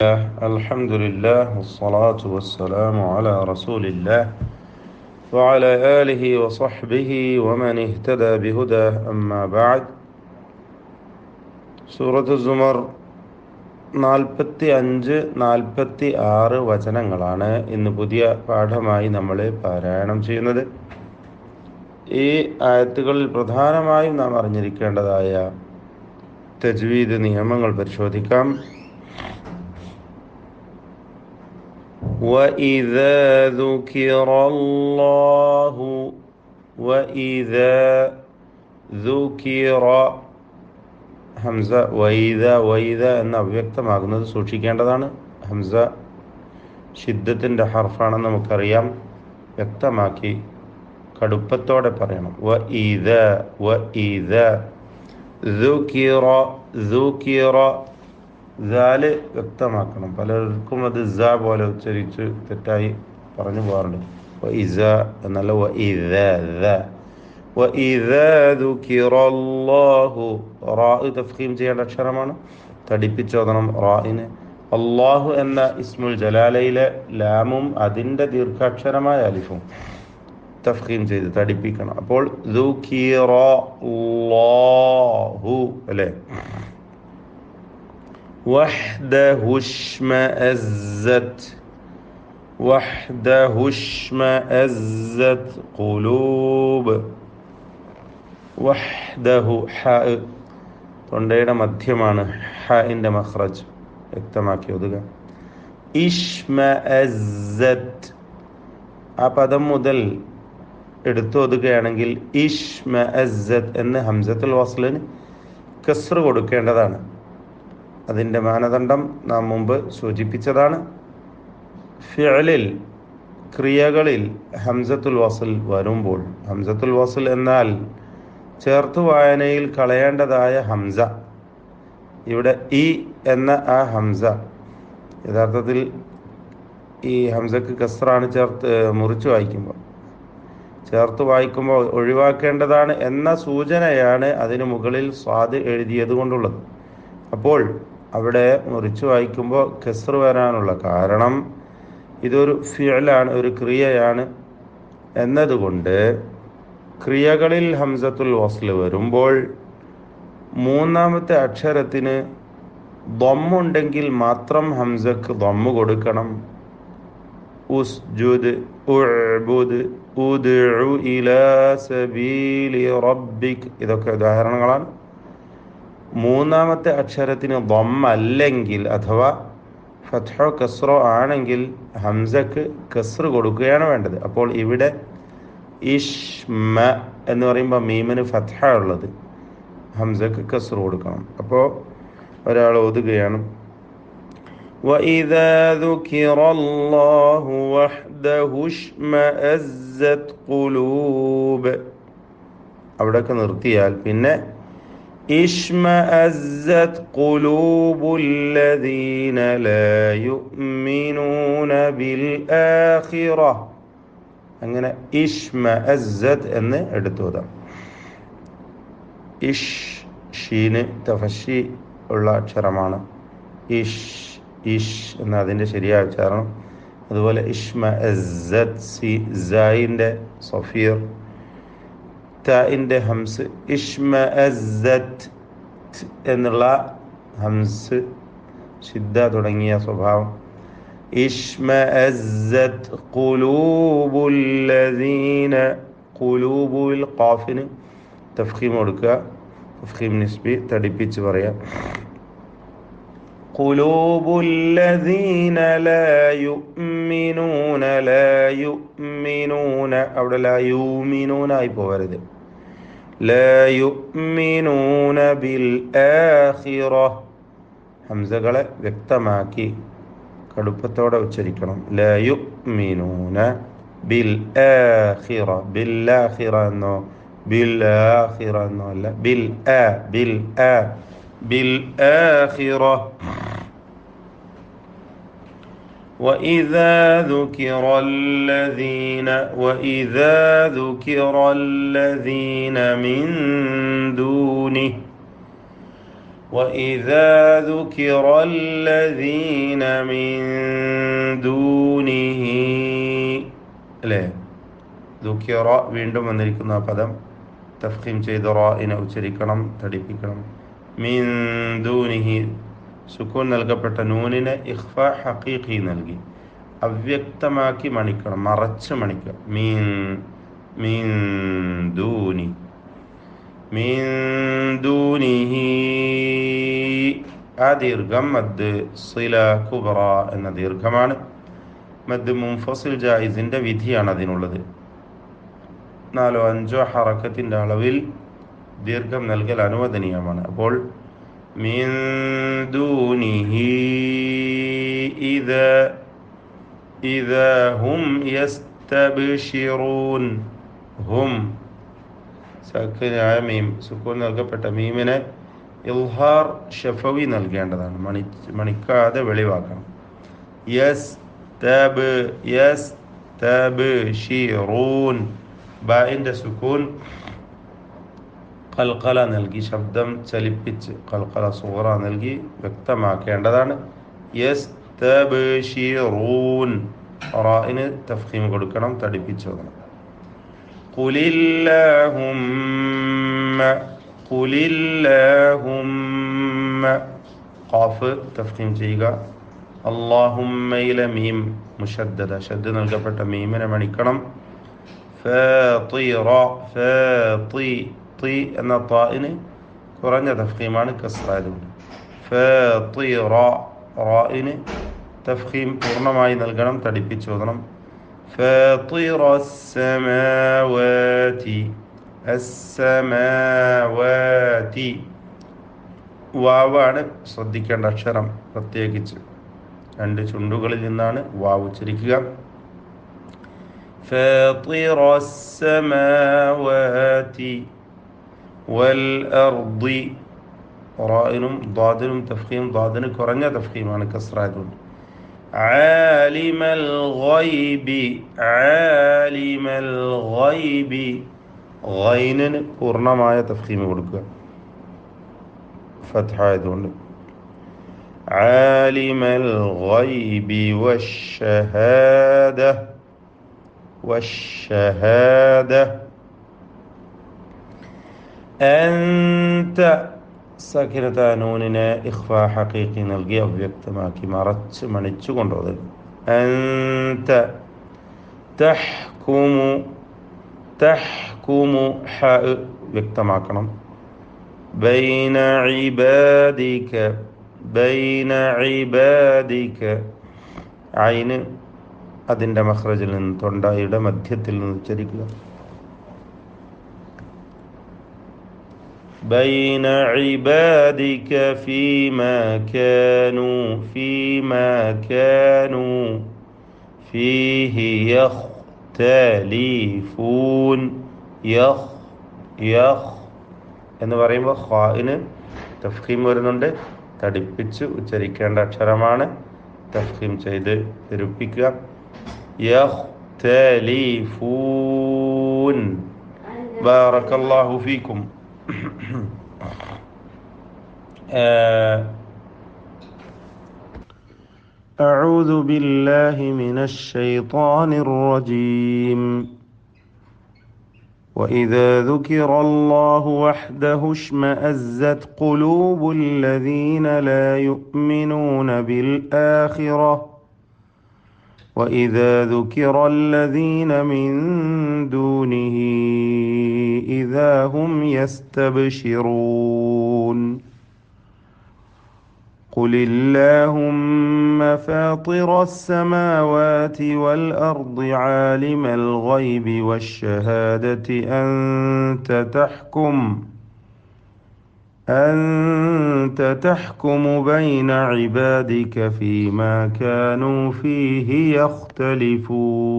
الحمد لله والصلاة والسلام على رسول الله وعلى آله وصحبه ومن اهتدى بهداه أما بعد. സൂറത്ത് സുമർ 45-46 വചനങ്ങളാണ് ഇന്ന് പുതിയ പാഠമായി നമ്മൾ പാരായണം ചെയ്യുന്നത്. ഈ ആയത്തുകളിൽ പ്രധാനമായും നാം അറിഞ്ഞിരിക്കേണ്ടതായ തജ്വീദ് നിയമങ്ങൾ പരിശോധിക്കാം. وَإِذَا ذُكِرَ اللَّهُ وَإِذَا ذُكِرَ ഹംസ വൈദ എന്ന് അവ്യക്തമാകുന്നത് സൂക്ഷിക്കേണ്ടതാണ്. ഹംസ ഷിദ്ദത്തിൻ്റെ ഹർഫാണെന്ന് നമുക്കറിയാം. വ്യക്തമാക്കി കടുപ്പത്തോടെ പറയണം. വഇദ ذُكِرَ ദാല് വ്യക്തമാക്കണം. പലർക്കും അത് സ പോലെ ഉച്ചരിച്ച് തെറ്റായി പറഞ്ഞു പോകാറുണ്ട്. വഇസ എന്നല്ല വഇദ ദുകിറല്ലാഹു. റാ തഫ്ഖീം ചെയ്യേണ്ട അക്ഷരമാണ്, തടിപ്പിച്ചോദനം റാഇന്. അല്ലാഹു എന്ന ഇസ്മുൽ ജലാലയിലെ ലാമും അതിൻ്റെ ദീർഘാക്ഷരമായ അലിഫും തഫ്ഖീം ചെയ്ത് തടിപ്പിക്കണം. അപ്പോൾ ദുകിറല്ലാഹു അല്ലേ. وحده اشمأزت قلوب. വഹ്ദഹു ഹ തൊണ്ടയുടെ മധ്യമാണ് ഹഇൻ്റെ മഖ്റജ്, വ്യക്തമാക്കി ഒതുക. ഇഷ്മഅസ്സത് ആ പദം മുതൽ എടുത്തു ഒതുകയാണെങ്കിൽ ഇഷ്മഅസ്സത് എന്ന് ഹംസത്തുൽ വസ്ലിന് കസ്ർ കൊടുക്കേണ്ടതാണ്. അതിൻ്റെ മാനദണ്ഡം നാം മുമ്പ് സൂചിപ്പിച്ചതാണ്. ഫിഅലിൽ ക്രിയകളിൽ ഹംസത്തുൽ വസ്ൽ വരുമ്പോൾ, ഹംസത്തുൽ വസ്ൽ എന്നാൽ ചേർത്തു വായനയിൽ കളയേണ്ടതായ ഹംസ, ഇവിടെ ഇ എന്ന ആ ഹംസ യഥാർത്ഥത്തിൽ ഈ ഹംസക്ക് കസ്റാണ് മുറിച്ച് വായിക്കുമ്പോൾ, ചേർത്ത് വായിക്കുമ്പോൾ ഒഴിവാക്കേണ്ടതാണ് എന്ന സൂചനയാണ് അതിന് മുകളിൽ സ്വാദ് എഴുതിയത് കൊണ്ടുള്ളത്. അപ്പോൾ അവിടെ മുറിച്ച് വായിക്കുമ്പോൾ കസ്ർ വരാനുള്ള കാരണം ഇതൊരു ഫിഅലാണ്, ഒരു ക്രിയയാണ് എന്നതുകൊണ്ട് ക്രിയകളിൽ ഹംസത്തുൽ വസ്ല് വരുമ്പോൾ മൂന്നാമത്തെ അക്ഷരത്തിന് ദമ്മുണ്ടെങ്കിൽ മാത്രം ഹംസക്ക് ദമ്മ് കൊടുക്കണം. ഉസ്ജുദ്, ഉഅ്ബുദ്, ഉദ്ഉ ഇലാ സബീലി റബ്ബിക് ഇതൊക്കെ ഉദാഹരണങ്ങളാണ്. മൂന്നാമത്തെ അക്ഷരത്തിന് ദമ്മ അല്ലെങ്കിൽ അഥവാ ഫത്ഹോ കസ്റോ ആണെങ്കിൽ ഹംസക്ക് കസ്ർ കൊടുക്കുകയാണ് വേണ്ടത്. അപ്പോൾ ഇവിടെ ഇഷ്മ എന്ന് പറയുമ്പോൾ മീമിന് ഫത്ഹ ഉള്ളത്, ഹംസക്ക് കസ്ർ കൊടുക്കണം. അപ്പോൾ ഒരാൾ ഓതുകയാണ് وَإِذَا ذُكِرَ اللَّهُ وَحْدَهُ اشْمَأَزَّتْ قُلُوبٌ അവിടെയൊക്കെ നിർത്തിയാൽ പിന്നെ ഇഷ്മഅസ്സത് ഖുലൂബുല്ലദീന ലാ യുഅ്മിനൂന ബിൽ ആഖിറ. അങ്ങനെ ഇഷ്മഅസ്സത് എന്ന് എടുത്തോതാം. ഷീന് തഫശി ഉള്ള അക്ഷരമാണ്. ഇഷ് എന്ന അതിൻ്റെ ശരിയായ ഉച്ചാരണം. അതുപോലെ ഇഷ്മഅസ്സത് സീൻ്റെ സഫീർ, താഇൻ്റെ ഹംസ്. ഇഷ്മഅസ്സത് എന്നുള്ള ഹംസ് ഷിദ്ദ തുടങ്ങിയ സ്വഭാവം. ഇഷ്മഅസ്സത് ഖുലൂബുല്ലദീന, ഖുലൂബുൽ ഖാഫിന് തഫ്ഖീം കൊടുക്കുക, തഫ്ഖീം നിസ്ബി തടിപ്പിച്ച് പറയാം. ഖുലൂബുല്ലദീന ലാ യുഅ്മിനൂന അവിടെ ലാ യുഅ്മിനൂന ആയി പോകരുത്. ലാ യുഅ്മിനൂന ബിൽ ആഖിറ ഹംസകളെ വ്യക്തമാക്കി കടുപ്പത്തോടെ ഉച്ചരിക്കണം. ലാ യുഅ്മിനൂന ബിൽ ആഖിറ, ബിൽ ആഖിറ എന്നോ ബിൽ ആഖിറ എന്നോ അല്ല, ബിൽ ആഖിറ. وإذا ذكر الذين من دونه وإذا ذكر الذين من دونه അല്ലേ? ദുഃഖിറ വീണ്ടും വന്നിരിക്കുന്ന ആ പദം തഫ്ഖീം ചെയ്ത് റാഇനെ ഉച്ചരിക്കണം, തടിപ്പിക്കണം. മിൻ ദൂനിഹി സുക്കൂൻ നൽകപ്പെട്ട നൂനിനെ ഇഖ്ഫ ഹഖീഖി നൽകി അവ്യക്തമാക്കി മണിക്കണം, മറച്ച് മണിക്കുക. മീൻ മീൻ ദൂനി മിൻ ദൂനിഹി. ആ ദീർഘം മദ് സില കുബ്ര എന്ന ദീർഘമാണ്. മദ് മുൻഫസിൽ ജായിസിൻ്റെ വിധിയാണ് അതിനുള്ളത്. 4-5 ഹറക്കത്തിൻ്റെ അളവിൽ ദീർഘം നൽകൽ അനുവദനീയമാണ്. അപ്പോൾ മിൻ ദൂനിഹി ഇദാ ഹും യസ്തബ്ശിറൂൻ. ഹും സക്കനായ മീം, സുക്കൂൻ നൽകപ്പെട്ട മീമിനെ ഇൽഹാർ ഷഫവി നൽകേണ്ടതാണ്, മണിക്കാതെ വെളിവാക്കണം. യസ്തബ്ശിറൂൻ. ബാഇൻ്റെ സുക്കൂൻ ഖൽഖല നൽകി ശബ്ദം ചലിപ്പിച്ച് ഖൽഖല സൂറ നൽകി വ്യക്തമാക്കേണ്ടതാണ്. യസ്തബ്ശിറൂൻ. റാഇന് തഫ്ഖീം കൊടുക്കണം, തടിപ്പിച്ച് ഓതണം. ഖുലില്ലാഹുമ്മ ഖാഫ് തഫ്ഖീം ചെയ്യുക. അല്ലാഹുമ്മയിലെ മീം മുശദ്ദദ, ശദ്ദ നൽകപ്പെട്ട മീമിനെ മണിക്കണം. ഫാത്തിറ എന്ന താഇന് കുറഞ്ഞ തഫ്ഖീമാണ്, കസ്റായതുകൊണ്ട്. ഫാത്തിറ. റാഇന് തഫ്ഖീം പൂർണ്ണമായി നൽകണം, തടിപ്പിച്ചോദണം. ഫാത്തിറ അസ്സമാവാതി. വാവാണ് ശ്രദ്ധിക്കേണ്ട അക്ഷരം, പ്രത്യേകിച്ച് 2 ചുണ്ടുകളിൽ നിന്നാണ് വാവ് ഉച്ചരിക്കുക. فاطر السماوات والأرض. റാഇനും ضادനും തഫ്ഖീം, ضادന് കുറഞ്ഞ തഫ്ഖീമാണ്, കസ്റായതുകൊണ്ട്. ആലിമൽ ഗൈബി. ഗൈനിന് പൂർണ്ണമായ തഫ്ഖീം കൊടുക്കുക, ഫത്ഹായതുകൊണ്ട്. ആലിമൽ ഗൈബി والشهادة. أنت സക്കിനത നൂനിനെ ഇഖ്ഫ ഹഖീഖി നൽകി അവ്യക്തമാക്കി മറച്ച് മണിച്ചു കൊണ്ടുപോകും. അൻത തഹ്കുമു ഹ വ്യക്തമാക്കണം. ബൈന ഇബാദിക. ഐന് അതിൻ്റെ മഖ്റജിൽ നിന്ന്, തൊണ്ടയുടെ മധ്യത്തിൽ നിന്ന് ഉച്ചരിക്കുക. بين عبادك فيما كانوا فيه يختلفون. എന്ന് പറയുമ്പോൾ ഖാഇന് തഫ്ഖീം വരുന്നുണ്ട്, തടിപ്പിച്ച് ഉച്ചരിക്കേണ്ട അക്ഷരമാണ്. തഫ്ഖീം ചെയ്ത് നിരൂപിക്കുക. യഖ്തലിഫൂൻ. ബാറക്കല്ലാഹു ഫീക്കും. أعوذ بالله من الشيطان الرجيم. وإذا ذكر الله وحده اشمأزت قلوب الذين لا يؤمنون بالآخرة وإذا ذكر الذين من دونه إذا هم يستبشرون. قل اللهم فاطر السماوات والأرض عالم الغيب والشهادة أنت تحكم بين عبادك فيما كانوا فيه يختلفون.